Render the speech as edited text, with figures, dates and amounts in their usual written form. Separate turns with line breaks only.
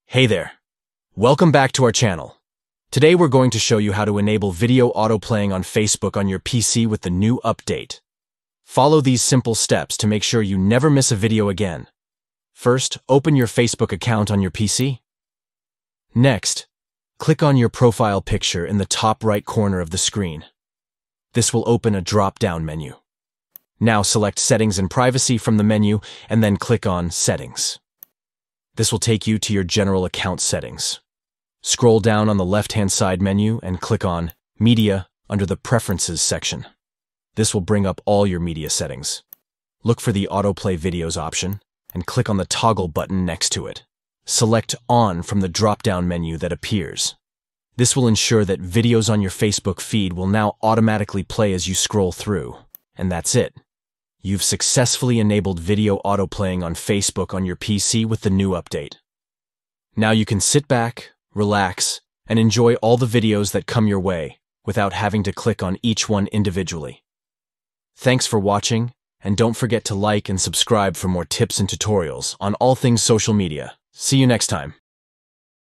Hey there. Welcome back to our channel. Today we're going to show you how to enable video autoplaying on Facebook on your PC with the new update. Follow these simple steps to make sure you never miss a video again. First, open your Facebook account on your PC. Next, click on your profile picture in the top right corner of the screen. This will open a drop-down menu. Now select Settings and Privacy from the menu and then click on Settings. This will take you to your general account settings. Scroll down on the left-hand side menu and click on Media under the Preferences section. This will bring up all your media settings. Look for the Autoplay Videos option and click on the toggle button next to it. Select On from the drop-down menu that appears. This will ensure that videos on your Facebook feed will now automatically play as you scroll through. And that's it. You've successfully enabled video autoplaying on Facebook on your PC with the new update. Now you can sit back, relax, and enjoy all the videos that come your way without having to click on each one individually. Thanks for watching, and don't forget to like and subscribe for more tips and tutorials on all things social media. See you next time.